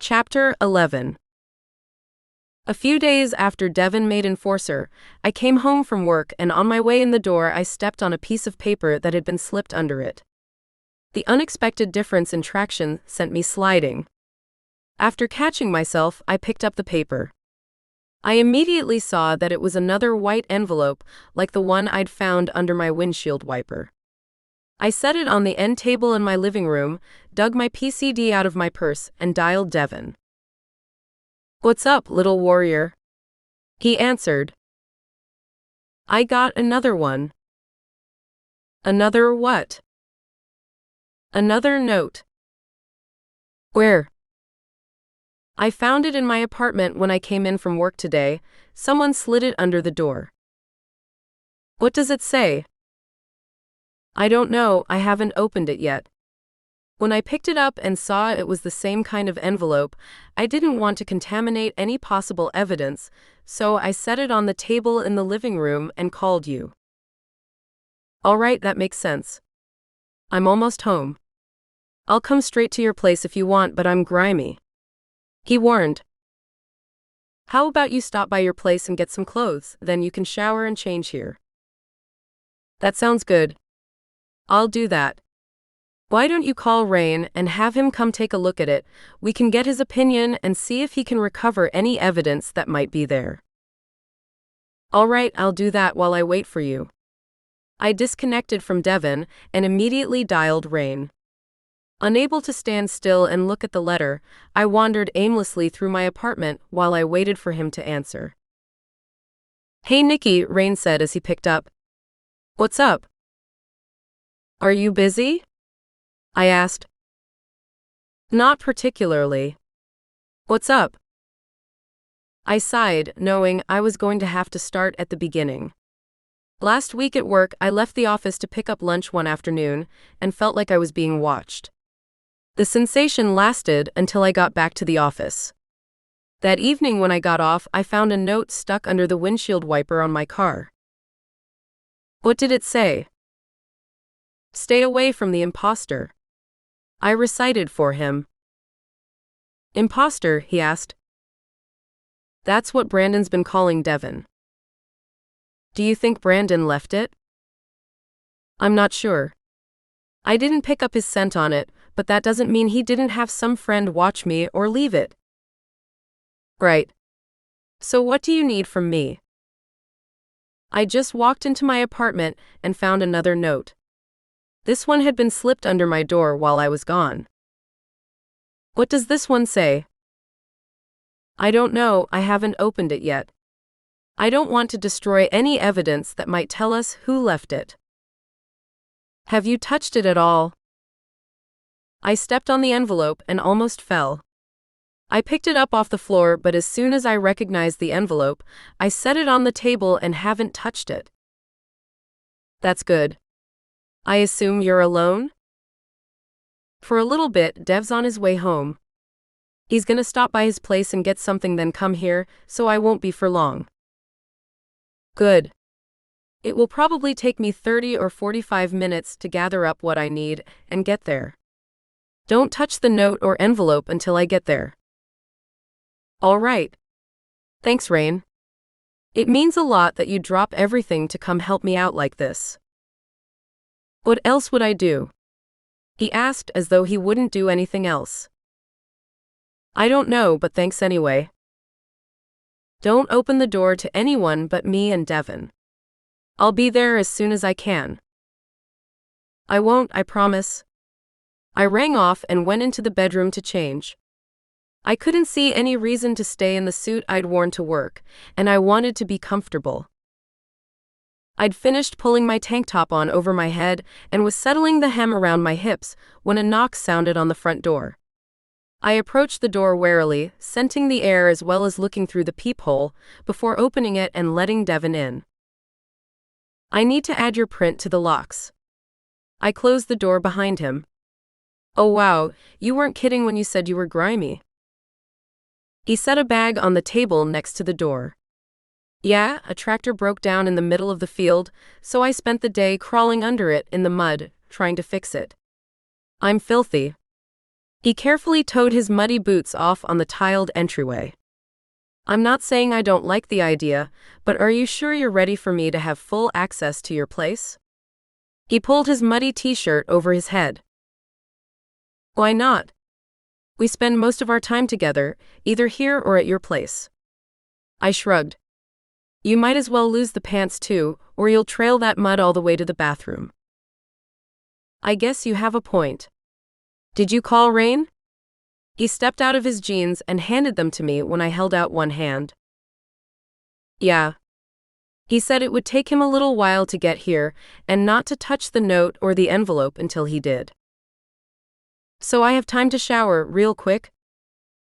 Chapter 11. A few days after Devon made enforcer, I came home from work and on my way in the door I stepped on a piece of paper that had been slipped under it. The unexpected difference in traction sent me sliding. After catching myself, I picked up the paper. I immediately saw that it was another white envelope like the one I'd found under my windshield wiper. I set it on the end table in my living room, dug my PCD out of my purse, and dialed Devon. "What's up, little warrior?" he answered. "I got another one." "Another what?" "Another note." "Where?" "I found it in my apartment when I came in from work today. Someone slid it under the door." "What does it say?" "I don't know, I haven't opened it yet. When I picked it up and saw it was the same kind of envelope, I didn't want to contaminate any possible evidence, so I set it on the table in the living room and called you." "All right, that makes sense. I'm almost home. I'll come straight to your place if you want, but I'm grimy," he warned. "How about you stop by your place and get some clothes, then you can shower and change here." "That sounds good. I'll do that. Why don't you call Rain and have him come take a look at it? We can get his opinion and see if he can recover any evidence that might be there." "All right, I'll do that while I wait for you." I disconnected from Devon and immediately dialed Rain. Unable to stand still and look at the letter, I wandered aimlessly through my apartment while I waited for him to answer. "Hey Nickie," Rain said as he picked up. "What's up?" "Are you busy?" I asked. "Not particularly. What's up?" I sighed, knowing I was going to have to start at the beginning. Last week at work, I left the office to pick up lunch one afternoon and felt like I was being watched. The sensation lasted until I got back to the office. That evening when I got off, I found a note stuck under the windshield wiper on my car. What did it say? "Stay away from the imposter," I recited for him. "Imposter?" he asked. "That's what Brandon's been calling Devon." "Do you think Brandon left it?" "I'm not sure. I didn't pick up his scent on it, but that doesn't mean he didn't have some friend watch me or leave it." "Right. So what do you need from me?" I just walked into my apartment and found another note. This one had been slipped under my door while I was gone. "What does this one say?" "I don't know, I haven't opened it yet. I don't want to destroy any evidence that might tell us who left it." "Have you touched it at all?" I stepped on the envelope and almost fell. I picked it up off the floor, but as soon as I recognized the envelope, I set it on the table and haven't touched it. "That's good. I assume you're alone?" "For a little bit, Dev's on his way home. He's gonna stop by his place and get something then come here, so I won't be for long." "Good. It will probably take me 30 or 45 minutes to gather up what I need and get there. Don't touch the note or envelope until I get there." "All right. Thanks, Rain. It means a lot that you drop everything to come help me out like this." "What else would I do?" he asked as though he wouldn't do anything else. "I don't know, but thanks anyway. Don't open the door to anyone but me and Devon. I'll be there as soon as I can." "I won't, I promise." I rang off and went into the bedroom to change. I couldn't see any reason to stay in the suit I'd worn to work, and I wanted to be comfortable. I'd finished pulling my tank top on over my head and was settling the hem around my hips when a knock sounded on the front door. I approached the door warily, scenting the air as well as looking through the peephole before opening it and letting Devon in. "I need to add your print to the locks." I closed the door behind him. "Oh wow, you weren't kidding when you said you were grimy." He set a bag on the table next to the door. "Yeah, a tractor broke down in the middle of the field, so I spent the day crawling under it in the mud, trying to fix it. I'm filthy." He carefully toed his muddy boots off on the tiled entryway. I'm not saying I don't like the idea, but are you sure you're ready for me to have full access to your place? He pulled his muddy t-shirt over his head. Why not? We spend most of our time together, either here or at your place. I shrugged. You might as well lose the pants too, or you'll trail that mud all the way to the bathroom. I guess you have a point. Did you call Rain? He stepped out of his jeans and handed them to me when I held out one hand. Yeah. He said it would take him a little while to get here and not to touch the note or the envelope until he did. So I have time to shower real quick?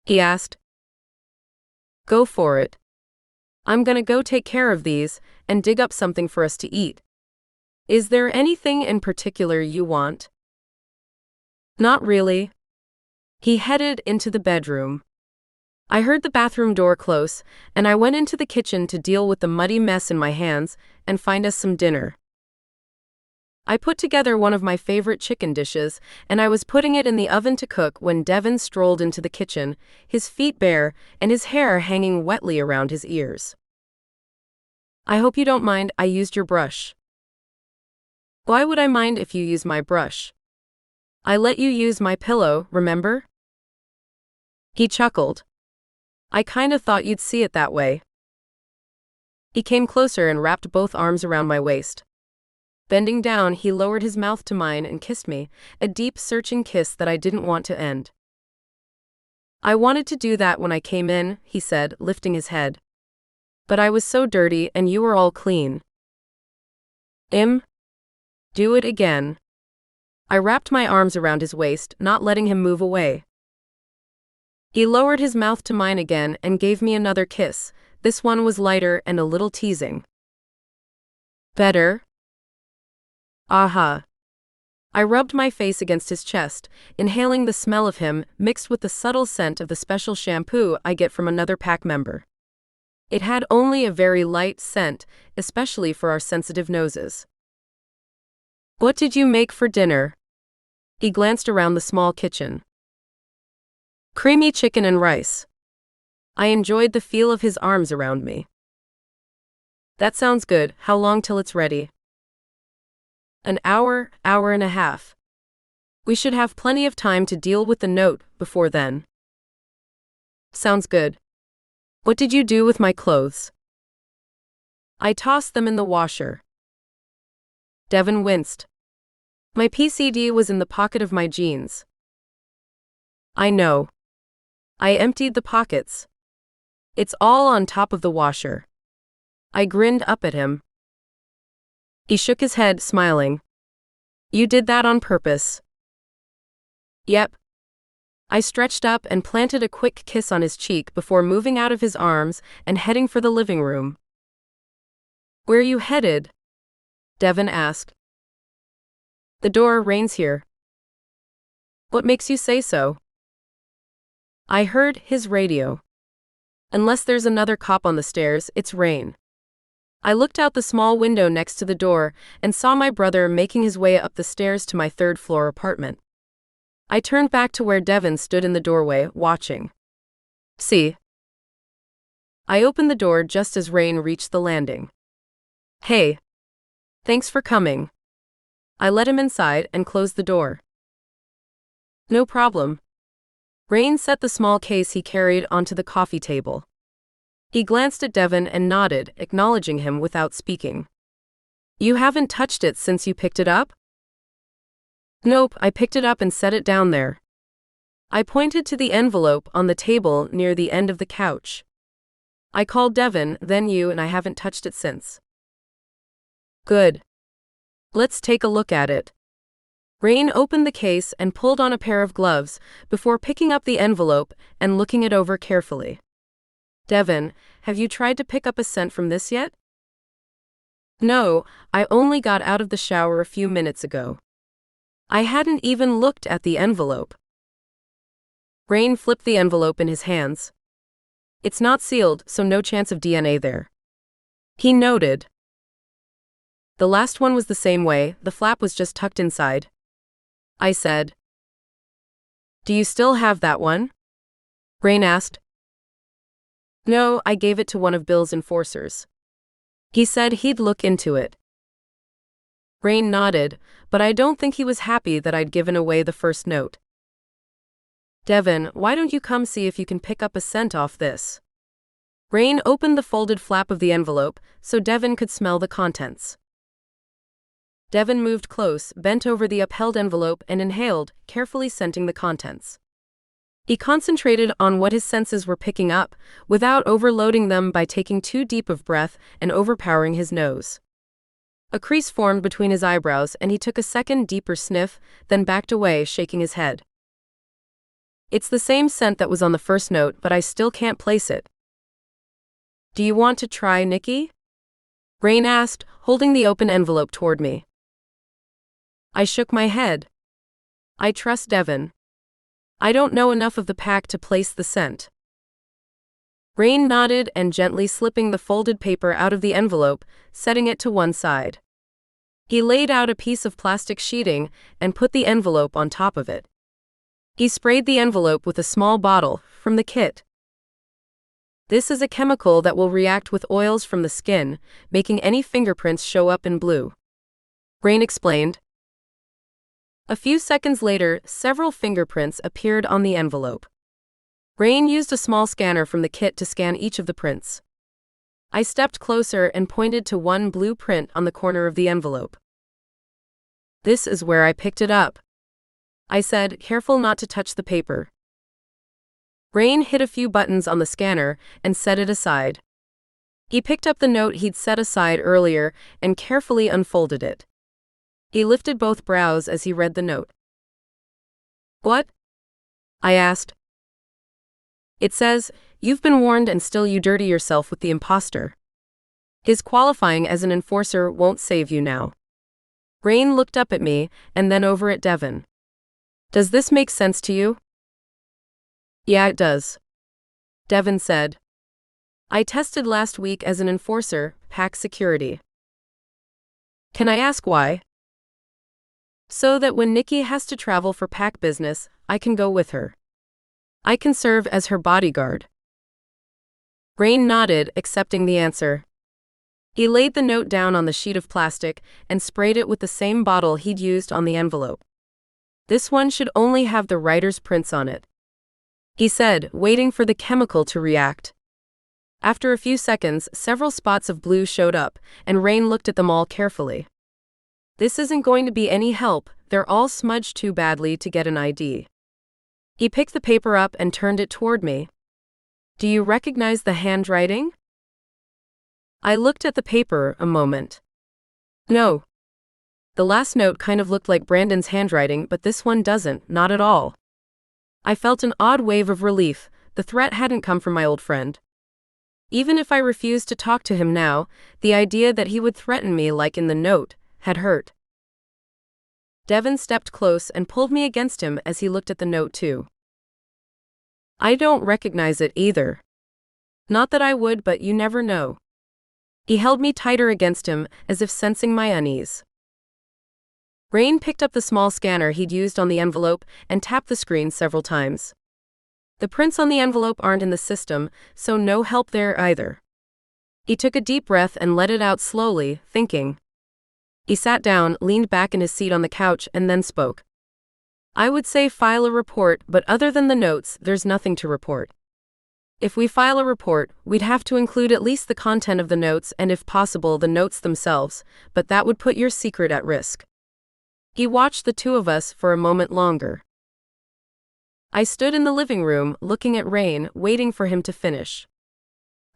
He asked. Go for it. I'm gonna go take care of these and dig up something for us to eat. Is there anything in particular you want? Not really. He headed into the bedroom. I heard the bathroom door close, and I went into the kitchen to deal with the muddy mess in my hands and find us some dinner. I put together one of my favorite chicken dishes, and I was putting it in the oven to cook when Devon strolled into the kitchen, his feet bare and his hair hanging wetly around his ears. I hope you don't mind I used your brush. Why would I mind if you use my brush? I let you use my pillow, remember? He chuckled. I kinda thought you'd see it that way. He came closer and wrapped both arms around my waist. Bending down, he lowered his mouth to mine and kissed me, a deep, searching kiss that I didn't want to end. I wanted to do that when I came in, he said, lifting his head. But I was so dirty and you were all clean. Do it again. I wrapped my arms around his waist, not letting him move away. He lowered his mouth to mine again and gave me another kiss. This one was lighter and a little teasing. Better? Aha. I rubbed my face against his chest, inhaling the smell of him mixed with the subtle scent of the special shampoo I get from another pack member. It had only a very light scent, especially for our sensitive noses. What did you make for dinner? He glanced around the small kitchen. Creamy chicken and rice. I enjoyed the feel of his arms around me. That sounds good. How long till it's ready? An hour and a half. We should have plenty of time to deal with the note before then. Sounds good. What did you do with my clothes? I tossed them in the washer. Devon winced. My PCD was in the pocket of my jeans. I know. I emptied the pockets. It's all on top of the washer. I grinned up at him. He shook his head, smiling. You did that on purpose. Yep. I stretched up and planted a quick kiss on his cheek before moving out of his arms and heading for the living room. Where you headed? Devon asked. The door. Rain's here. What makes you say so? I heard his radio. Unless there's another cop on the stairs, it's Rain. I looked out the small window next to the door and saw my brother making his way up the stairs to my third-floor apartment. I turned back to where Devon stood in the doorway, watching. See? I opened the door just as Rain reached the landing. Hey. Thanks for coming. I let him inside and closed the door. No problem. Rain set the small case he carried onto the coffee table. He glanced at Devon and nodded, acknowledging him without speaking. You haven't touched it since you picked it up? Nope, I picked it up and set it down there. I pointed to the envelope on the table near the end of the couch. I called Devon, then you, and I haven't touched it since. Good. Let's take a look at it. Rain opened the case and pulled on a pair of gloves before picking up the envelope and looking it over carefully. Devon, have you tried to pick up a scent from this yet? No, I only got out of the shower a few minutes ago. I hadn't even looked at the envelope. Rain flipped the envelope in his hands. It's not sealed, so no chance of DNA there. He noted. The last one was the same way, the flap was just tucked inside. I said. Do you still have that one? Rain asked. No, I gave it to one of Bill's enforcers. He said he'd look into it. Rain nodded, but I don't think he was happy that I'd given away the first note. Devon, why don't you come see if you can pick up a scent off this? Rain opened the folded flap of the envelope so Devon could smell the contents. Devon moved close, bent over the upheld envelope and inhaled, carefully scenting the contents. He concentrated on what his senses were picking up, without overloading them by taking too deep of breath and overpowering his nose. A crease formed between his eyebrows and he took a second deeper sniff, then backed away, shaking his head. It's the same scent that was on the first note, but I still can't place it. Do you want to try, Nickie? Rain asked, holding the open envelope toward me. I shook my head. I trust Devon. I don't know enough of the pack to place the scent. Rain nodded and gently slipping the folded paper out of the envelope, setting it to one side. He laid out a piece of plastic sheeting and put the envelope on top of it. He sprayed the envelope with a small bottle from the kit. This is a chemical that will react with oils from the skin, making any fingerprints show up in blue. Rain explained. A few seconds later, several fingerprints appeared on the envelope. Rain used a small scanner from the kit to scan each of the prints. I stepped closer and pointed to one blue print on the corner of the envelope. This is where I picked it up, I said, careful not to touch the paper. Rain hit a few buttons on the scanner and set it aside. He picked up the note he'd set aside earlier and carefully unfolded it. He lifted both brows as he read the note. What? I asked. It says, you've been warned and still you dirty yourself with the imposter. His qualifying as an enforcer won't save you now. Rain looked up at me and then over at Devon. Does this make sense to you? Yeah, it does. Devon said. I tested last week as an enforcer, pack security. Can I ask why? So that when Nickie has to travel for pack business, I can go with her. I can serve as her bodyguard. Rain nodded, accepting the answer. He laid the note down on the sheet of plastic and sprayed it with the same bottle he'd used on the envelope. This one should only have the writer's prints on it, he said, waiting for the chemical to react. After a few seconds, several spots of blue showed up, and Rain looked at them all carefully. This isn't going to be any help, they're all smudged too badly to get an ID. He picked the paper up and turned it toward me. Do you recognize the handwriting? I looked at the paper a moment. No. The last note kind of looked like Brandon's handwriting, but this one doesn't, not at all. I felt an odd wave of relief. The threat hadn't come from my old friend. Even if I refused to talk to him now, the idea that he would threaten me like in the note had hurt. Devon stepped close and pulled me against him as he looked at the note too. I don't recognize it either. Not that I would, but you never know. He held me tighter against him, as if sensing my unease. Rain picked up the small scanner he'd used on the envelope and tapped the screen several times. The prints on the envelope aren't in the system, so no help there either. He took a deep breath and let it out slowly, thinking. He sat down, leaned back in his seat on the couch, and then spoke. I would say file a report, but other than the notes, there's nothing to report. If we file a report, we'd have to include at least the content of the notes and if possible the notes themselves, but that would put your secret at risk. He watched the two of us for a moment longer. I stood in the living room, looking at Rain, waiting for him to finish.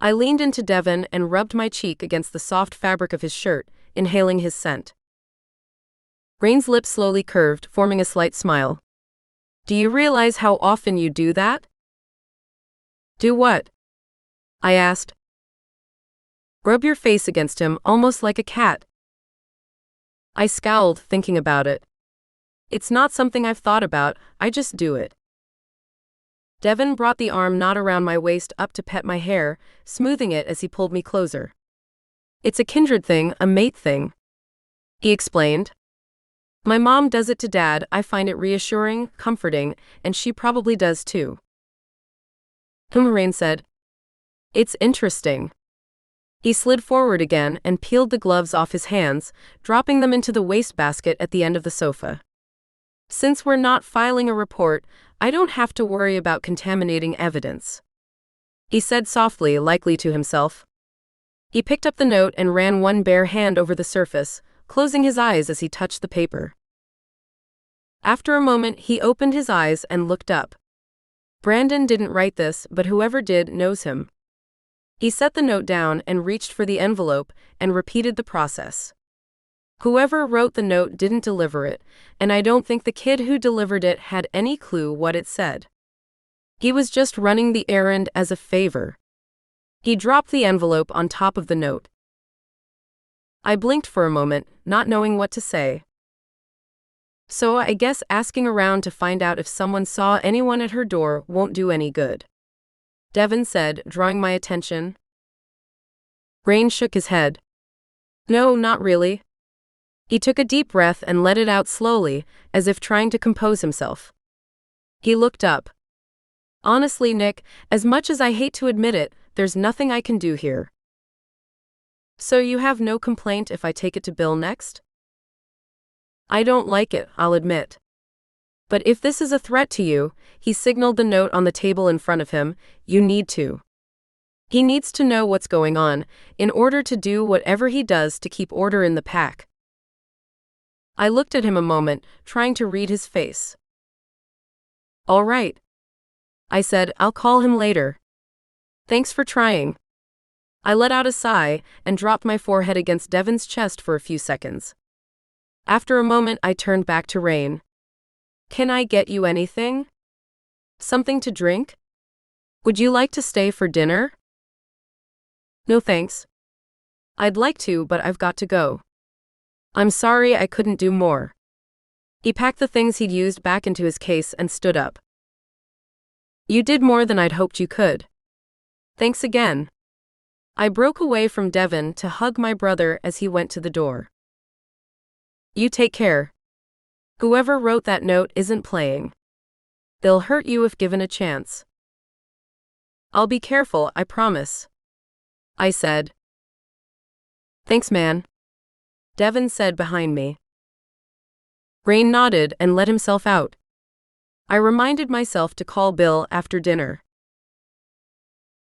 I leaned into Devon and rubbed my cheek against the soft fabric of his shirt, inhaling his scent. Rain's lips slowly curved, forming a slight smile. Do you realize how often you do that? Do what? I asked. Rub your face against him, almost like a cat. I scowled, thinking about it. It's not something I've thought about, I just do it. Devon brought the arm not around my waist up to pet my hair, smoothing it as he pulled me closer. It's a kindred thing, a mate thing, he explained. My mom does it to Dad. I find it reassuring, comforting, and she probably does too. Rain said. It's interesting. He slid forward again and peeled the gloves off his hands, dropping them into the wastebasket at the end of the sofa. Since we're not filing a report, I don't have to worry about contaminating evidence, he said softly, likely to himself. He picked up the note and ran one bare hand over the surface, closing his eyes as he touched the paper. After a moment, he opened his eyes and looked up. Brandon didn't write this, but whoever did knows him. He set the note down and reached for the envelope and repeated the process. Whoever wrote the note didn't deliver it, and I don't think the kid who delivered it had any clue what it said. He was just running the errand as a favor. He dropped the envelope on top of the note. I blinked for a moment, not knowing what to say. So I guess asking around to find out if someone saw anyone at her door won't do any good, Devon said, drawing my attention. Rain shook his head. No, not really. He took a deep breath and let it out slowly, as if trying to compose himself. He looked up. Honestly, Nick, as much as I hate to admit it, there's nothing I can do here. So you have no complaint if I take it to Bill next? I don't like it, I'll admit. But if this is a threat to you, he signaled the note on the table in front of him, you need to. He needs to know what's going on, in order to do whatever he does to keep order in the pack. I looked at him a moment, trying to read his face. All right, I said, I'll call him later. Thanks for trying. I let out a sigh and dropped my forehead against Devon's chest for a few seconds. After a moment, I turned back to Rain. Can I get you anything? Something to drink? Would you like to stay for dinner? No thanks. I'd like to, but I've got to go. I'm sorry I couldn't do more. He packed the things he'd used back into his case and stood up. You did more than I'd hoped you could. Thanks again. I broke away from Devon to hug my brother as he went to the door. You take care. Whoever wrote that note isn't playing. They'll hurt you if given a chance. I'll be careful, I promise, I said. Thanks, man, Devon said behind me. Rain nodded and let himself out. I reminded myself to call Bill after dinner.